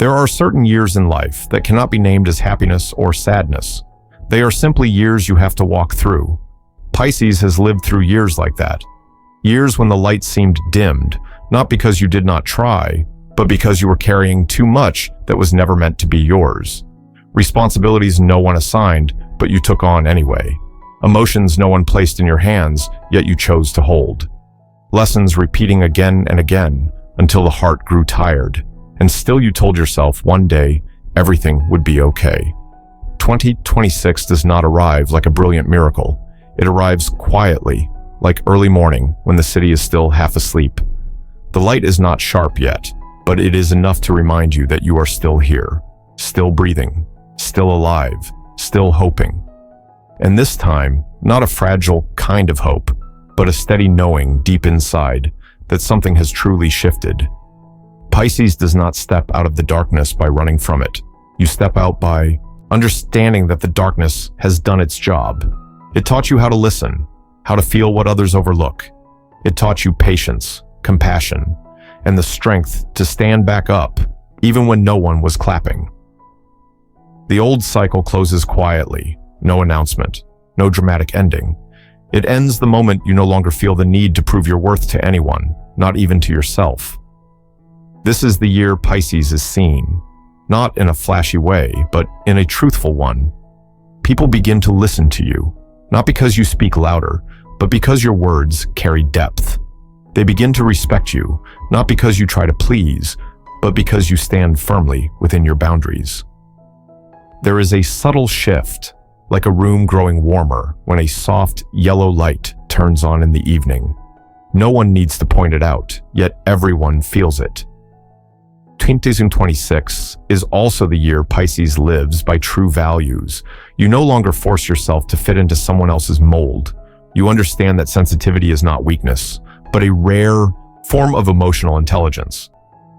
There are certain years in life that cannot be named as happiness or sadness. They are simply years you have to walk through. Pisces has lived through years like that. Years when the light seemed dimmed, not because you did not try, but because you were carrying too much that was never meant to be yours. Responsibilities no one assigned, but you took on anyway. Emotions no one placed in your hands, yet you chose to hold. Lessons repeating again and again until the heart grew tired, and still you told yourself one day everything would be okay. 2026 does not arrive like a brilliant miracle. It arrives quietly, like early morning when the city is still half asleep. The light is not sharp yet, but it is enough to remind you that you are still here, still breathing, still alive, still hoping. And this time, not a fragile kind of hope, but a steady knowing deep inside that something has truly shifted. Pisces does not step out of the darkness by running from it. You step out by understanding that the darkness has done its job. It taught you how to listen, how to feel what others overlook. It taught you patience, compassion, and the strength to stand back up, even when no one was clapping. The old cycle closes quietly, no announcement, no dramatic ending. It ends the moment you no longer feel the need to prove your worth to anyone, not even to yourself. This is the year Pisces is seen, not in a flashy way, but in a truthful one. People begin to listen to you, not because you speak louder, but because your words carry depth. They begin to respect you, not because you try to please, but because you stand firmly within your boundaries. There is a subtle shift, like a room growing warmer when a soft yellow light turns on in the evening. No one needs to point it out, yet everyone feels it. 2026 is also the year Pisces lives by true values. You no longer force yourself to fit into someone else's mold. You understand that sensitivity is not weakness, but a rare form of emotional intelligence.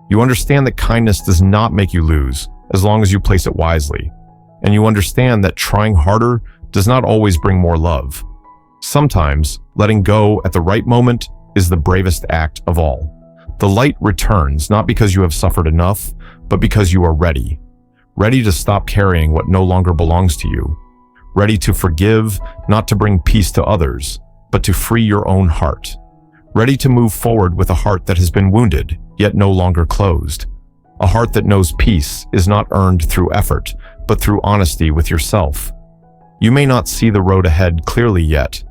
You understand that kindness does not make you lose, as long as you place it wisely. And you understand that trying harder does not always bring more love. Sometimes, letting go at the right moment is the bravest act of all. The light returns not because you have suffered enough, but because you are ready. Ready to stop carrying what no longer belongs to you. Ready to forgive, not to bring peace to others, but to free your own heart. Ready to move forward with a heart that has been wounded, yet no longer closed. A heart that knows peace is not earned through effort, but through honesty with yourself. You may not see the road ahead clearly yet.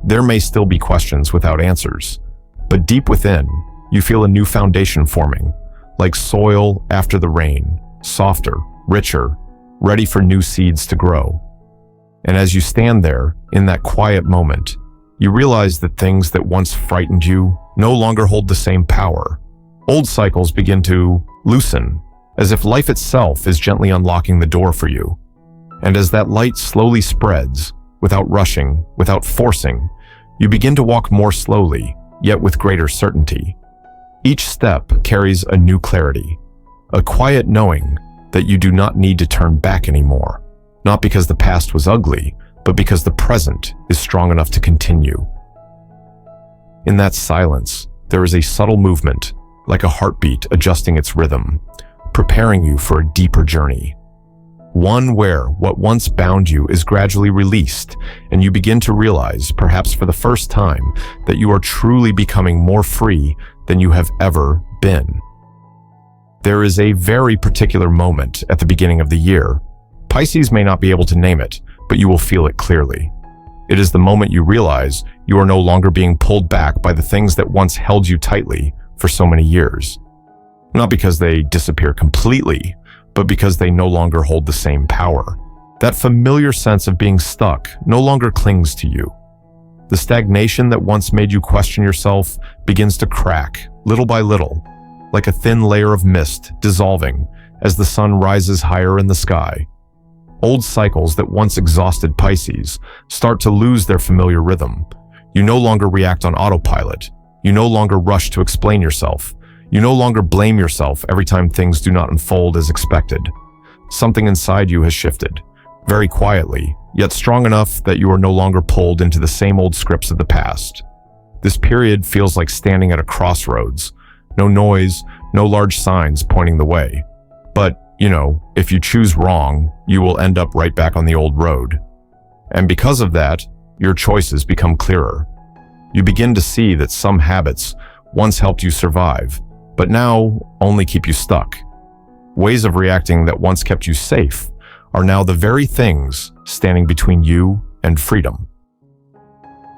There may still be questions without answers. But deep within, you feel a new foundation forming, like soil after the rain, softer, richer, ready for new seeds to grow. And as you stand there, in that quiet moment, you realize that things that once frightened you no longer hold the same power. Old cycles begin to loosen, as if life itself is gently unlocking the door for you. And as that light slowly spreads, without rushing, without forcing, you begin to walk more slowly, yet with greater certainty. Each step carries a new clarity, a quiet knowing that you do not need to turn back anymore, not because the past was ugly, but because the present is strong enough to continue. In that silence, there is a subtle movement, like a heartbeat adjusting its rhythm, preparing you for a deeper journey. One where what once bound you is gradually released, and you begin to realize, perhaps for the first time, that you are truly becoming more free than you have ever been. There is a very particular moment at the beginning of the year. Pisces may not be able to name it, but you will feel it clearly. It is the moment you realize you are no longer being pulled back by the things that once held you tightly for so many years. Not because they disappear completely, but because they no longer hold the same power. That familiar sense of being stuck no longer clings to you. The stagnation that once made you question yourself begins to crack, little by little, like a thin layer of mist dissolving as the sun rises higher in the sky. Old cycles that once exhausted Pisces start to lose their familiar rhythm. You no longer react on autopilot. You no longer rush to explain yourself. You no longer blame yourself every time things do not unfold as expected. Something inside you has shifted, very quietly, yet strong enough that you are no longer pulled into the same old scripts of the past. This period feels like standing at a crossroads. No noise, no large signs pointing the way. But, if you choose wrong, you will end up right back on the old road. And because of that, your choices become clearer. You begin to see that some habits once helped you survive, but now only keep you stuck. Ways of reacting that once kept you safe are now the very things standing between you and freedom.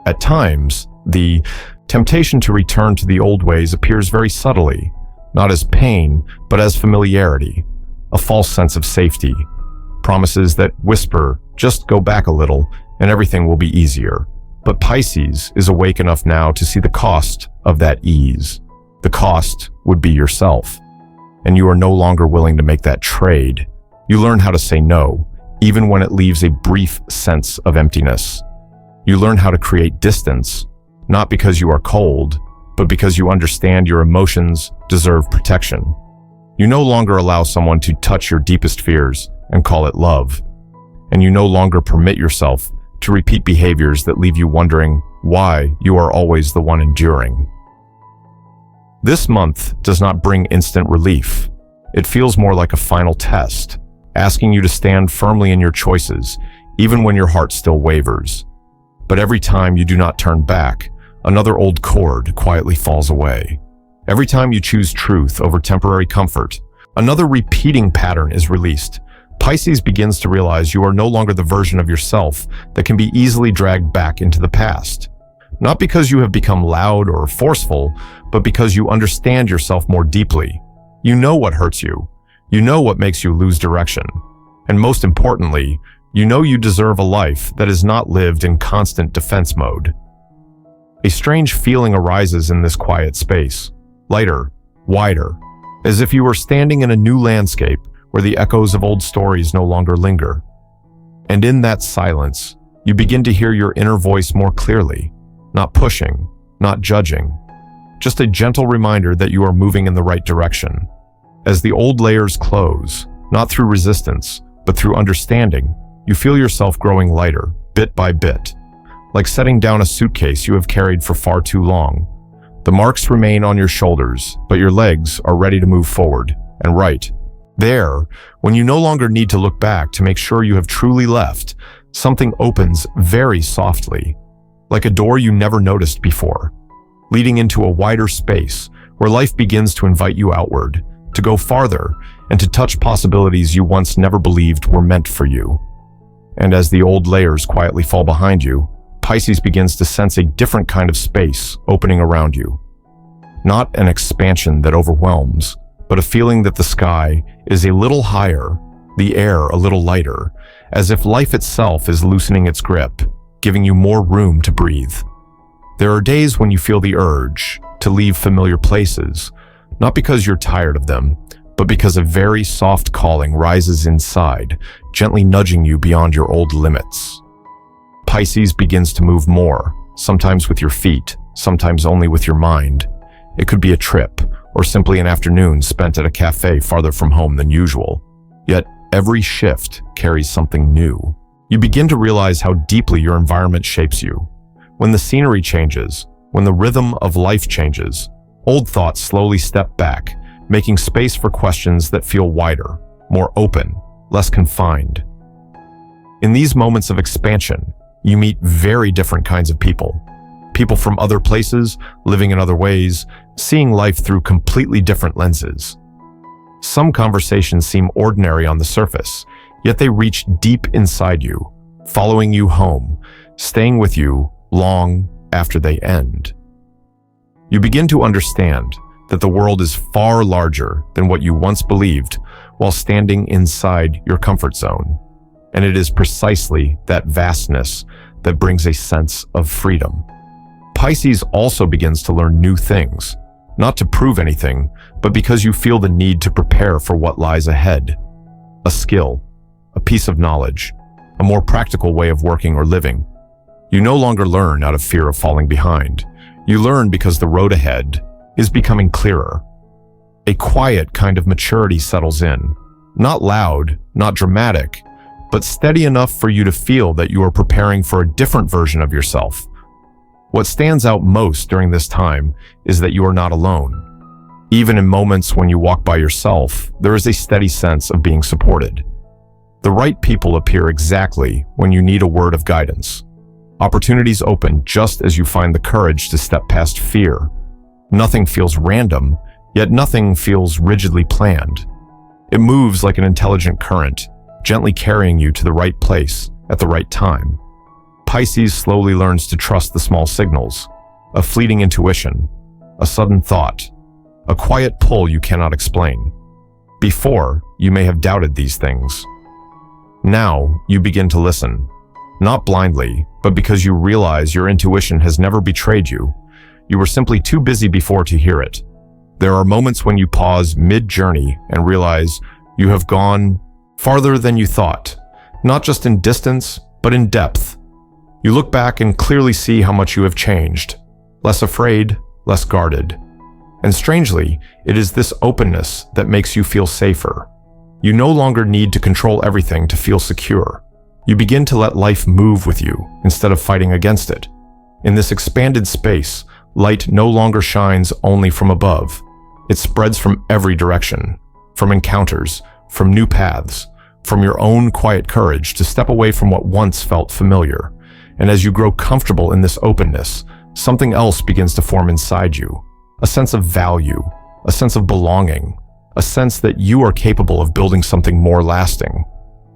At times, the temptation to return to the old ways appears very subtly, not as pain, but as familiarity, a false sense of safety, promises that whisper, just go back a little and everything will be easier. But Pisces is awake enough now to see the cost of that ease. The cost would be yourself. And you are no longer willing to make that trade. You learn how to say no, even when it leaves a brief sense of emptiness. You learn how to create distance, not because you are cold, but because you understand your emotions deserve protection. You no longer allow someone to touch your deepest fears and call it love. And you no longer permit yourself to repeat behaviors that leave you wondering why you are always the one enduring. This month does not bring instant relief. It feels more like a final test, asking you to stand firmly in your choices, even when your heart still wavers. But every time you do not turn back, another old cord quietly falls away. Every time you choose truth over temporary comfort, another repeating pattern is released. Pisces begins to realize you are no longer the version of yourself that can be easily dragged back into the past. Not because you have become loud or forceful, but because you understand yourself more deeply. You know what hurts you. You know what makes you lose direction. And most importantly, you know you deserve a life that is not lived in constant defense mode. A strange feeling arises in this quiet space, lighter, wider, as if you were standing in a new landscape where the echoes of old stories no longer linger. And in that silence, you begin to hear your inner voice more clearly, not pushing, not judging, just a gentle reminder that you are moving in the right direction. As the old layers close, not through resistance, but through understanding, you feel yourself growing lighter, bit by bit, like setting down a suitcase you have carried for far too long. The marks remain on your shoulders, but your legs are ready to move forward and right. There, when you no longer need to look back to make sure you have truly left, something opens very softly, like a door you never noticed before, leading into a wider space where life begins to invite you outward, to go farther, and to touch possibilities you once never believed were meant for you. And as the old layers quietly fall behind you, Pisces begins to sense a different kind of space opening around you. Not an expansion that overwhelms, but a feeling that the sky is a little higher, the air a little lighter, as if life itself is loosening its grip, giving you more room to breathe. There are days when you feel the urge to leave familiar places, not because you're tired of them, but because a very soft calling rises inside, gently nudging you beyond your old limits. Pisces begins to move more, sometimes with your feet, sometimes only with your mind. It could be a trip, or simply an afternoon spent at a cafe farther from home than usual. Yet, every shift carries something new. You begin to realize how deeply your environment shapes you. When the scenery changes, when the rhythm of life changes, old thoughts slowly step back, making space for questions that feel wider, more open, less confined. In these moments of expansion, you meet very different kinds of people. People from other places, living in other ways, seeing life through completely different lenses. Some conversations seem ordinary on the surface, yet they reach deep inside you, following you home, staying with you long after they end. You begin to understand that the world is far larger than what you once believed while standing inside your comfort zone. And it is precisely that vastness that brings a sense of freedom. Pisces also begins to learn new things, not to prove anything, but because you feel the need to prepare for what lies ahead. A skill, a piece of knowledge, a more practical way of working or living. You no longer learn out of fear of falling behind. You learn because the road ahead is becoming clearer. A quiet kind of maturity settles in, not loud, not dramatic, but steady enough for you to feel that you are preparing for a different version of yourself. What stands out most during this time is that you are not alone. Even in moments when you walk by yourself, there is a steady sense of being supported. The right people appear exactly when you need a word of guidance. Opportunities open just as you find the courage to step past fear. Nothing feels random, yet nothing feels rigidly planned. It moves like an intelligent current, gently carrying you to the right place at the right time. Pisces slowly learns to trust the small signals, a fleeting intuition, a sudden thought, a quiet pull you cannot explain. Before, you may have doubted these things. Now, you begin to listen, not blindly, but because you realize your intuition has never betrayed you. You were simply too busy before to hear it. There are moments when you pause mid-journey and realize you have gone farther than you thought, not just in distance, but in depth. You look back and clearly see how much you have changed, less afraid, less guarded. And strangely, it is this openness that makes you feel safer. You no longer need to control everything to feel secure. You begin to let life move with you instead of fighting against it. In this expanded space, light no longer shines only from above. It spreads from every direction, from encounters, from new paths, from your own quiet courage to step away from what once felt familiar. And as you grow comfortable in this openness, something else begins to form inside you. A sense of value, a sense of belonging, a sense that you are capable of building something more lasting.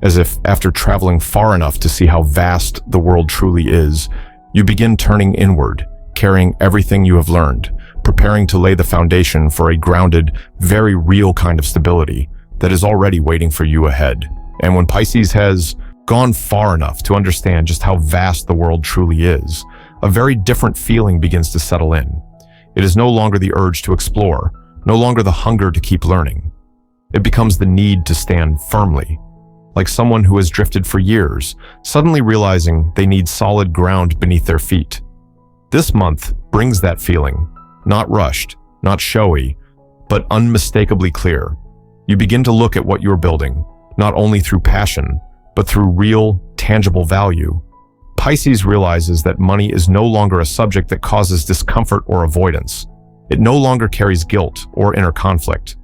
As if after traveling far enough to see how vast the world truly is, you begin turning inward, carrying everything you have learned, preparing to lay the foundation for a grounded, very real kind of stability that is already waiting for you ahead. And when Pisces has gone far enough to understand just how vast the world truly is, a very different feeling begins to settle in. It is no longer the urge to explore, no longer the hunger to keep learning. It becomes the need to stand firmly, like someone who has drifted for years, suddenly realizing they need solid ground beneath their feet. This month brings that feeling, not rushed, not showy, but unmistakably clear. You begin to look at what you're building, not only through passion, but through real, tangible value. Pisces realizes that money is no longer a subject that causes discomfort or avoidance. It no longer carries guilt or inner conflict.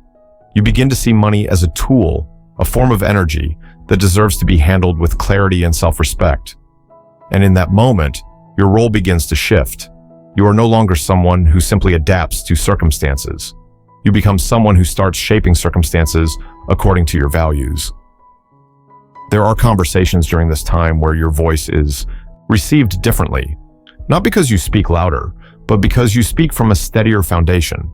You begin to see money as a tool, a form of energy that deserves to be handled with clarity and self-respect. And in that moment, your role begins to shift. You are no longer someone who simply adapts to circumstances. You become someone who starts shaping circumstances according to your values. There are conversations during this time where your voice is received differently, not because you speak louder, but because you speak from a steadier foundation.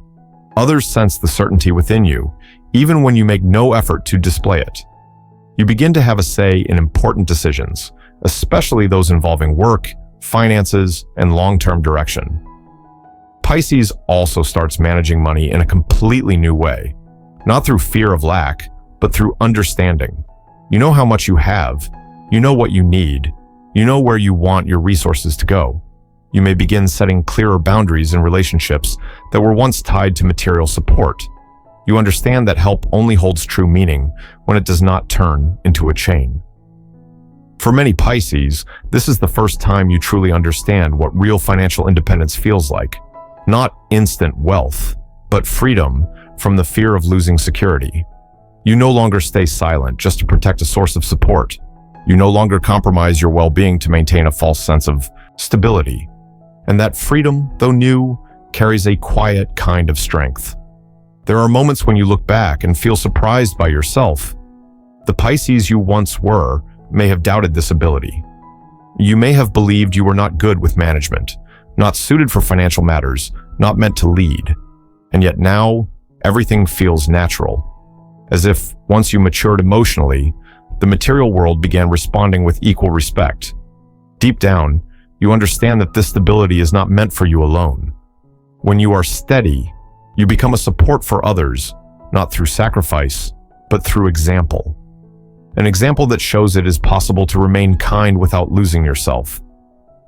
Others sense the certainty within you, even when you make no effort to display it. You begin to have a say in important decisions, especially those involving work, finances, and long-term direction. Pisces also starts managing money in a completely new way, not through fear of lack, but through understanding. You know how much you have, you know what you need, you know where you want your resources to go. You may begin setting clearer boundaries in relationships that were once tied to material support. You understand that help only holds true meaning when it does not turn into a chain. For many Pisces, this is the first time you truly understand what real financial independence feels like. Not instant wealth, but freedom from the fear of losing security. You no longer stay silent just to protect a source of support. You no longer compromise your well-being to maintain a false sense of stability. And that freedom, though new, carries a quiet kind of strength. There are moments when you look back and feel surprised by yourself. The Pisces you once were may have doubted this ability. You may have believed you were not good with management, not suited for financial matters, not meant to lead. And yet now, everything feels natural. As if, once you matured emotionally, the material world began responding with equal respect. Deep down, you understand that this stability is not meant for you alone. When you are steady, you become a support for others, not through sacrifice, but through example. An example that shows it is possible to remain kind without losing yourself.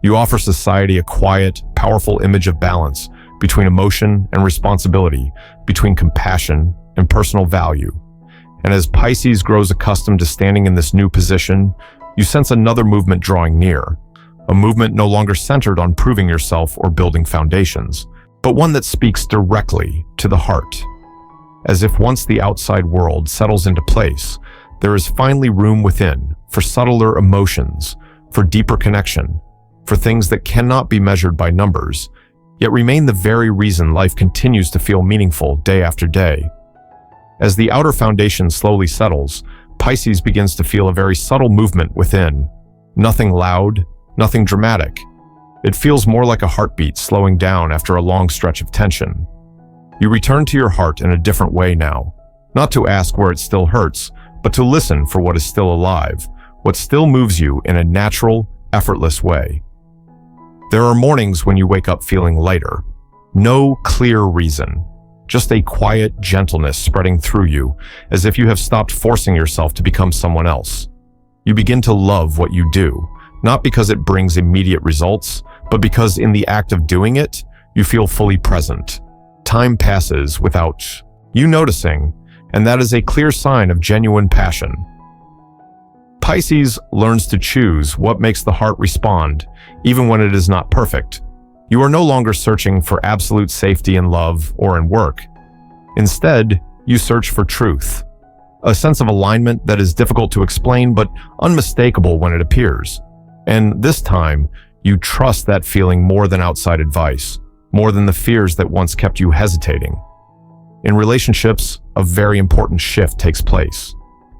You offer society a quiet, powerful image of balance between emotion and responsibility, between compassion and personal value. And as Pisces grows accustomed to standing in this new position, you sense another movement drawing near, a movement no longer centered on proving yourself or building foundations, but one that speaks directly to the heart. as if once the outside world settles into place, there is finally room within for subtler emotions, for deeper connection, for things that cannot be measured by numbers, yet remain the very reason life continues to feel meaningful day after day. As the outer foundation slowly settles, Pisces begins to feel a very subtle movement within. Nothing loud, nothing dramatic. It feels more like a heartbeat slowing down after a long stretch of tension. You return to your heart in a different way now, not to ask where it still hurts, but to listen for what is still alive, what still moves you in a natural, effortless way. There are mornings when you wake up feeling lighter. No clear reason, just a quiet gentleness spreading through you, as if you have stopped forcing yourself to become someone else. You begin to love what you do, not because it brings immediate results, but because in the act of doing it, you feel fully present. Time passes without you noticing, and that is a clear sign of genuine passion. Pisces learns to choose what makes the heart respond, even when it is not perfect. You are no longer searching for absolute safety in love or in work. Instead, you search for truth, a sense of alignment that is difficult to explain but unmistakable when it appears. And this time, you trust that feeling more than outside advice, more than the fears that once kept you hesitating. In relationships, a very important shift takes place.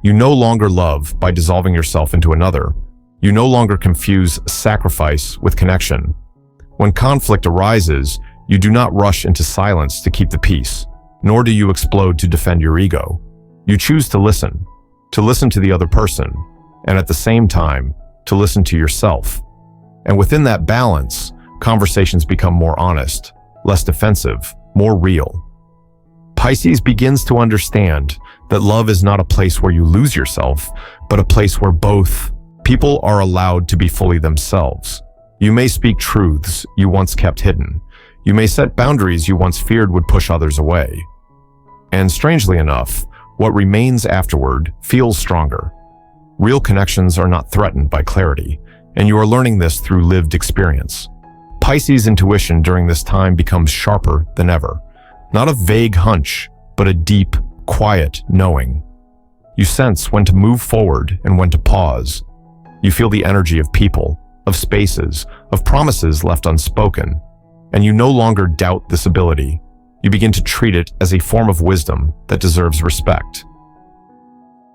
You no longer love by dissolving yourself into another. You no longer confuse sacrifice with connection. When conflict arises, you do not rush into silence to keep the peace, nor do you explode to defend your ego. You choose to listen to the other person, and at the same time, to listen to yourself. And within that balance, conversations become more honest, less defensive, more real. Pisces begins to understand that love is not a place where you lose yourself, but a place where both people are allowed to be fully themselves. You may speak truths you once kept hidden. You may set boundaries you once feared would push others away. And strangely enough, what remains afterward feels stronger. Real connections are not threatened by clarity, and you are learning this through lived experience. Pisces' intuition during this time becomes sharper than ever. Not a vague hunch, but a deep, quiet knowing. You sense when to move forward and when to pause. You feel the energy of people, of spaces, of promises left unspoken, and you no longer doubt this ability. You begin to treat it as a form of wisdom that deserves respect.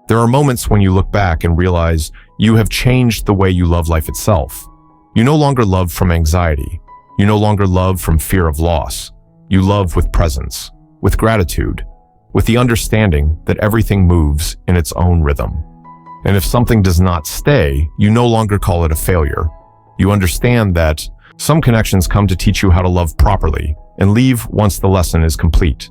There are moments when you look back and realize you have changed the way you love life itself. You no longer love from anxiety. You no longer love from fear of loss. You love with presence, with gratitude, with the understanding that everything moves in its own rhythm. And if something does not stay, you no longer call it a failure. You understand that some connections come to teach you how to love properly and leave once the lesson is complete.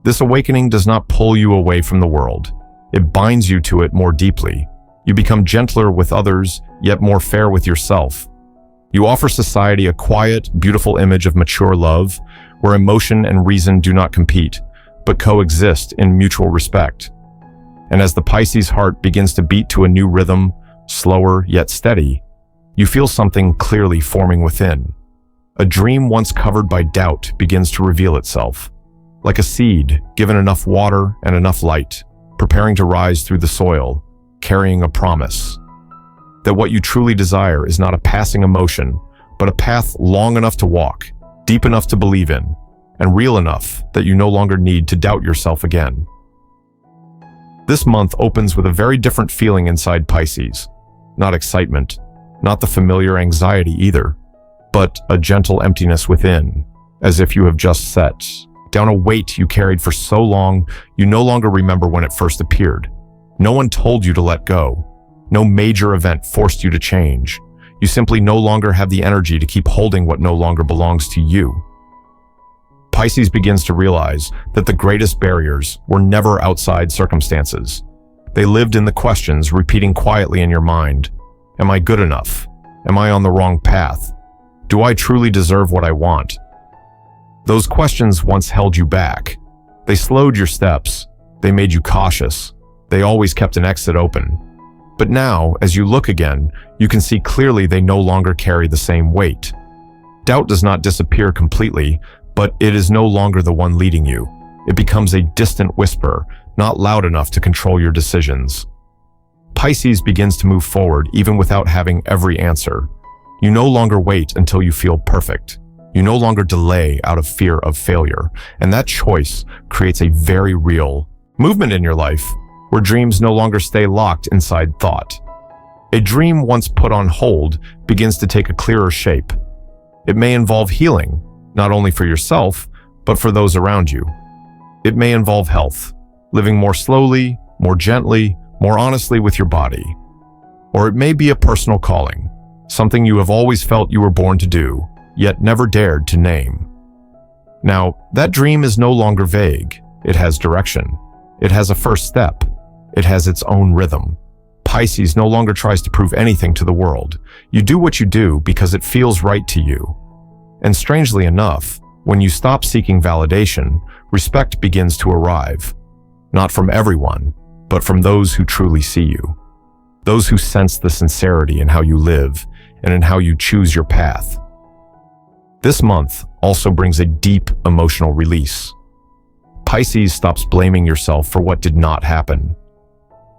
This awakening does not pull you away from the world. It binds you to it more deeply. You become gentler with others, yet more fair with yourself. You offer society a quiet, beautiful image of mature love, where emotion and reason do not compete, but coexist in mutual respect. And as the Pisces heart begins to beat to a new rhythm, slower yet steady, you feel something clearly forming within. A dream once covered by doubt begins to reveal itself. Like a seed, given enough water and enough light, preparing to rise through the soil, carrying a promise. That what you truly desire is not a passing emotion, but a path long enough to walk, deep enough to believe in, and real enough that you no longer need to doubt yourself again. This month opens with a very different feeling inside Pisces. Not excitement, not the familiar anxiety either, but a gentle emptiness within, as if you have just set down a weight you carried for so long you no longer remember when it first appeared. No one told you to let go. No major event forced you to change. You simply no longer have the energy to keep holding what no longer belongs to you. Pisces begins to realize that the greatest barriers were never outside circumstances. They lived in the questions repeating quietly in your mind. Am I good enough? Am I on the wrong path? Do I truly deserve what I want? Those questions once held you back. They slowed your steps. They made you cautious. They always kept an exit open. But now, as you look again, you can see clearly they no longer carry the same weight. Doubt does not disappear completely, but it is no longer the one leading you. It becomes a distant whisper, not loud enough to control your decisions. Pisces begins to move forward even without having every answer. You no longer wait until you feel perfect. You no longer delay out of fear of failure. And that choice creates a very real movement in your life, where dreams no longer stay locked inside thought. A dream once put on hold begins to take a clearer shape. It may involve healing, not only for yourself, but for those around you. It may involve health, living more slowly, more gently, more honestly with your body. Or it may be a personal calling, something you have always felt you were born to do, yet never dared to name. Now, that dream is no longer vague. It has direction. It has a first step. It has its own rhythm. Pisces no longer tries to prove anything to the world. You do what you do because it feels right to you. And strangely enough, when you stop seeking validation, respect begins to arrive. Not from everyone, but from those who truly see you. Those who sense the sincerity in how you live and in how you choose your path. This month also brings a deep emotional release. Pisces stops blaming yourself for what did not happen.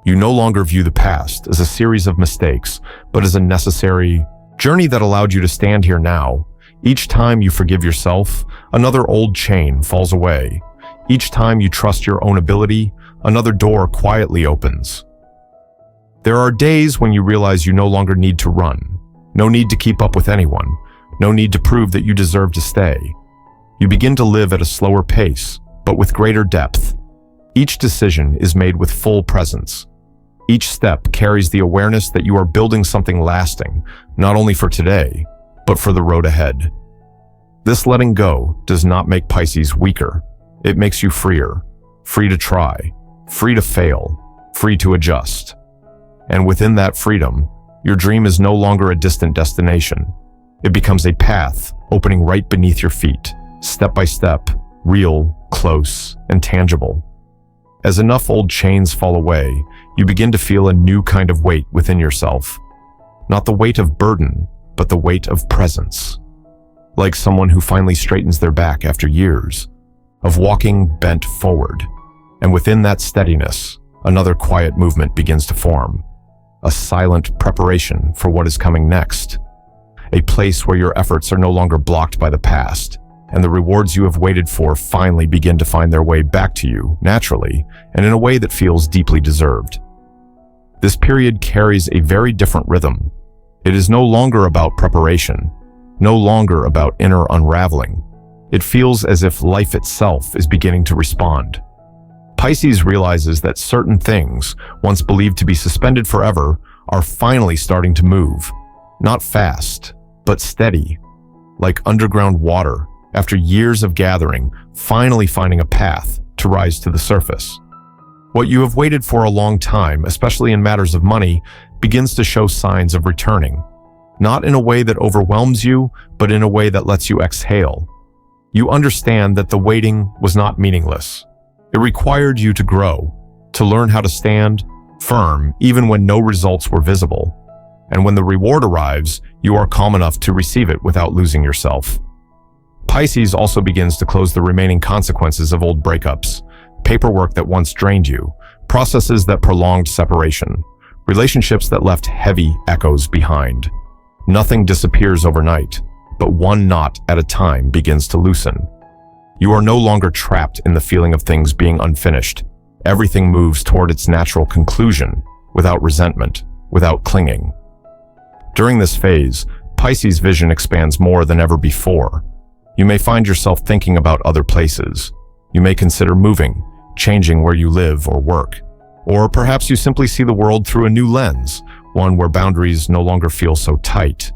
You no longer view the past as a series of mistakes, but as a necessary journey that allowed you to stand here now. Each time you forgive yourself, another old chain falls away. Each time you trust your own ability, another door quietly opens. There are days when you realize you no longer need to run, no need to keep up with anyone, no need to prove that you deserve to stay. You begin to live at a slower pace, but with greater depth. Each decision is made with full presence. Each step carries the awareness that you are building something lasting, not only for today, but for the road ahead. This letting go does not make Pisces weaker. It makes you freer, free to try, free to fail, free to adjust. And within that freedom, your dream is no longer a distant destination. It becomes a path opening right beneath your feet, step by step, real, close, and tangible. As enough old chains fall away, you begin to feel a new kind of weight within yourself. Not the weight of burden, but the weight of presence. Like someone who finally straightens their back after years of walking bent forward. And within that steadiness, another quiet movement begins to form. A silent preparation for what is coming next. A place where your efforts are no longer blocked by the past, and the rewards you have waited for finally begin to find their way back to you naturally and in a way that feels deeply deserved. This period carries a very different rhythm. It is no longer about preparation, no longer about inner unraveling. It feels as if life itself is beginning to respond. Pisces realizes that certain things, once believed to be suspended forever, are finally starting to move. Not fast, but steady, like underground water, after years of gathering, finally finding a path to rise to the surface. What you have waited for a long time, especially in matters of money, begins to show signs of returning. Not in a way that overwhelms you, but in a way that lets you exhale. You understand that the waiting was not meaningless. It required you to grow, to learn how to stand firm even when no results were visible. And when the reward arrives, you are calm enough to receive it without losing yourself. Pisces also begins to close the remaining consequences of old breakups, paperwork that once drained you, processes that prolonged separation, relationships that left heavy echoes behind. Nothing disappears overnight, but one knot at a time begins to loosen. You are no longer trapped in the feeling of things being unfinished. Everything moves toward its natural conclusion, without resentment, without clinging. During this phase, Pisces' vision expands more than ever before. You may find yourself thinking about other places. You may consider moving, changing where you live or work. Or perhaps you simply see the world through a new lens, one where boundaries no longer feel so tight.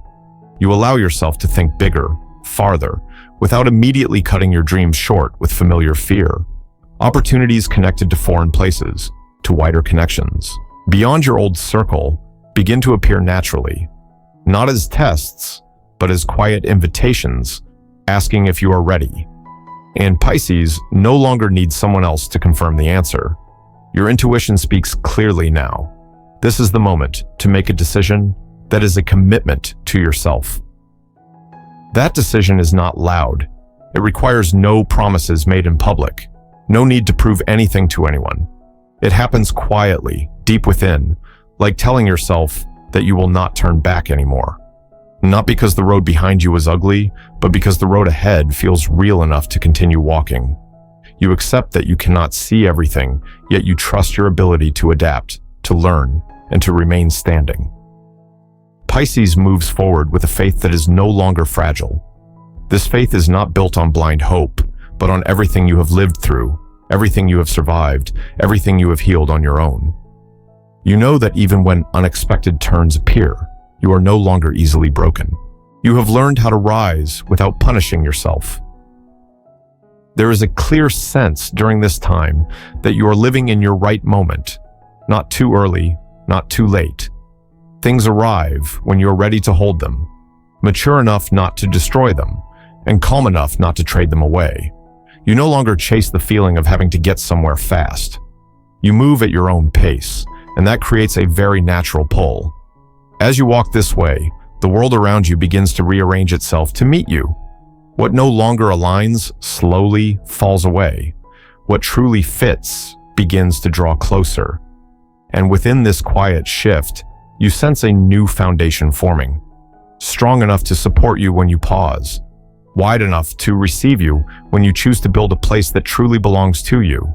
You allow yourself to think bigger, farther, without immediately cutting your dreams short with familiar fear. Opportunities connected to foreign places, to wider connections, beyond your old circle, begin to appear naturally. Not as tests, but as quiet invitations, asking if you are ready. And Pisces no longer needs someone else to confirm the answer. Your intuition speaks clearly now. This is the moment to make a decision that is a commitment to yourself. That decision is not loud. It requires no promises made in public, No need to prove anything to anyone. It happens quietly, deep within, like telling yourself that you will not turn back anymore. Not because the road behind you is ugly, but because the road ahead feels real enough to continue walking. You accept that you cannot see everything, yet you trust your ability to adapt, to learn, and to remain standing. Pisces moves forward with a faith that is no longer fragile. This faith is not built on blind hope, but on everything you have lived through, everything you have survived, everything you have healed on your own. You know that even when unexpected turns appear, you are no longer easily broken. You have learned how to rise without punishing yourself. There is a clear sense during this time that you are living in your right moment, not too early, not too late. Things arrive when you are ready to hold them, mature enough not to destroy them, and calm enough not to trade them away. You no longer chase the feeling of having to get somewhere fast. You move at your own pace, and that creates a very natural pull. As you walk this way, the world around you begins to rearrange itself to meet you. What no longer aligns slowly falls away. What truly fits begins to draw closer. And within this quiet shift, you sense a new foundation forming, strong enough to support you when you pause, wide enough to receive you when you choose to build a place that truly belongs to you,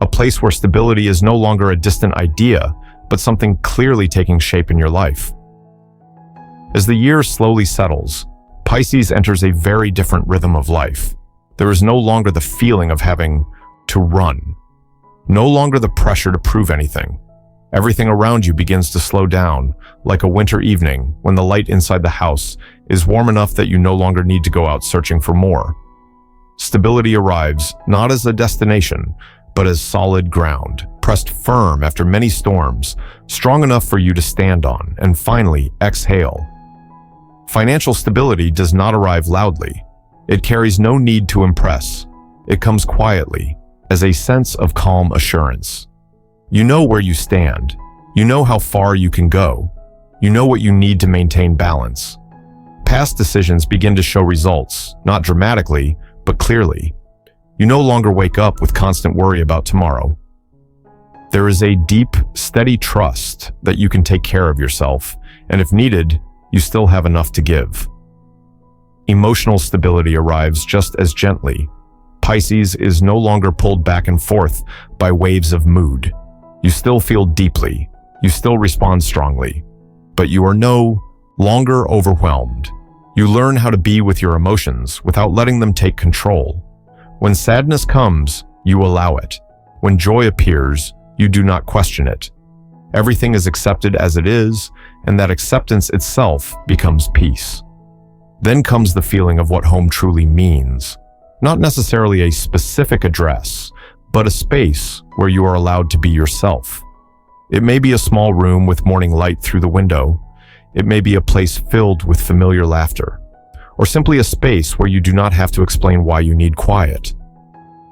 a place where stability is no longer a distant idea, but something clearly taking shape in your life. As the year slowly settles, Pisces enters a very different rhythm of life. There is no longer the feeling of having to run, no longer the pressure to prove anything. Everything around you begins to slow down, like a winter evening when the light inside the house is warm enough that you no longer need to go out searching for more. Stability arrives not as a destination, but as solid ground, pressed firm after many storms, strong enough for you to stand on and finally exhale. Financial stability does not arrive loudly. It carries no need to impress. It comes quietly, as a sense of calm assurance. You know where you stand. You know how far you can go. You know what you need to maintain balance. Past decisions begin to show results, not dramatically, but clearly. You no longer wake up with constant worry about tomorrow. There is a deep, steady trust that you can take care of yourself, and if needed, you still have enough to give. Emotional stability arrives just as gently. Pisces is no longer pulled back and forth by waves of mood. You still feel deeply, you still respond strongly, but you are no longer overwhelmed. You learn how to be with your emotions without letting them take control. When sadness comes, you allow it. When joy appears, you do not question it. Everything is accepted as it is, and that acceptance itself becomes peace. Then comes the feeling of what home truly means. Not necessarily a specific address, but a space where you are allowed to be yourself. It may be a small room with morning light through the window. It may be a place filled with familiar laughter, or simply a space where you do not have to explain why you need quiet.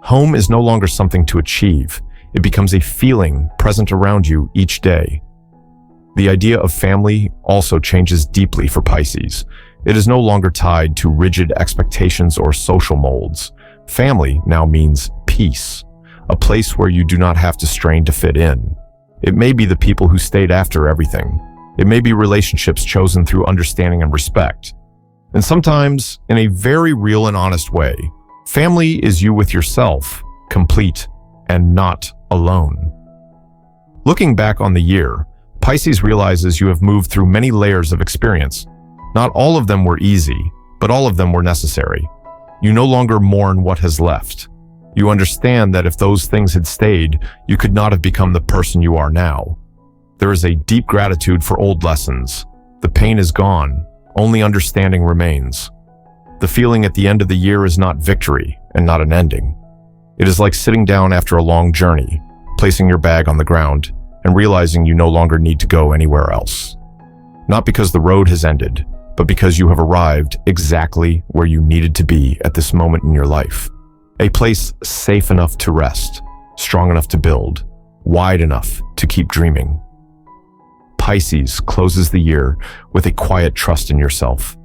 Home is no longer something to achieve. It becomes a feeling present around you each day. The idea of family also changes deeply for Pisces. It is no longer tied to rigid expectations or social molds. Family now means peace, a place where you do not have to strain to fit in. It may be the people who stayed after everything. It may be relationships chosen through understanding and respect. And sometimes, in a very real and honest way, family is you with yourself, complete and not alone. Looking back on the year, Pisces realizes you have moved through many layers of experience. Not all of them were easy, but all of them were necessary. You no longer mourn what has left. You understand that if those things had stayed, you could not have become the person you are now. There is a deep gratitude for old lessons. The pain is gone, only understanding remains. The feeling at the end of the year is not victory and not an ending. It is like sitting down after a long journey, placing your bag on the ground, and realizing you no longer need to go anywhere else. Not because the road has ended, but because you have arrived exactly where you needed to be at this moment in your life. A place safe enough to rest, strong enough to build, wide enough to keep dreaming. Pisces closes the year with a quiet trust in yourself.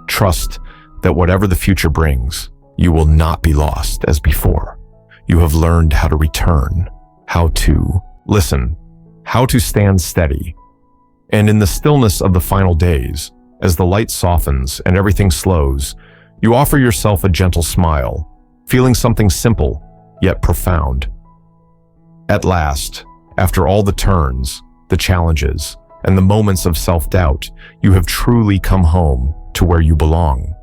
Trust that whatever the future brings, you will not be lost as before. You have learned how to return, how to listen, how to stand steady. And in the stillness of the final days, as the light softens and everything slows, you offer yourself a gentle smile, feeling something simple yet profound. At last, after all the turns, the challenges, and the moments of self-doubt, you have truly come home to where you belong.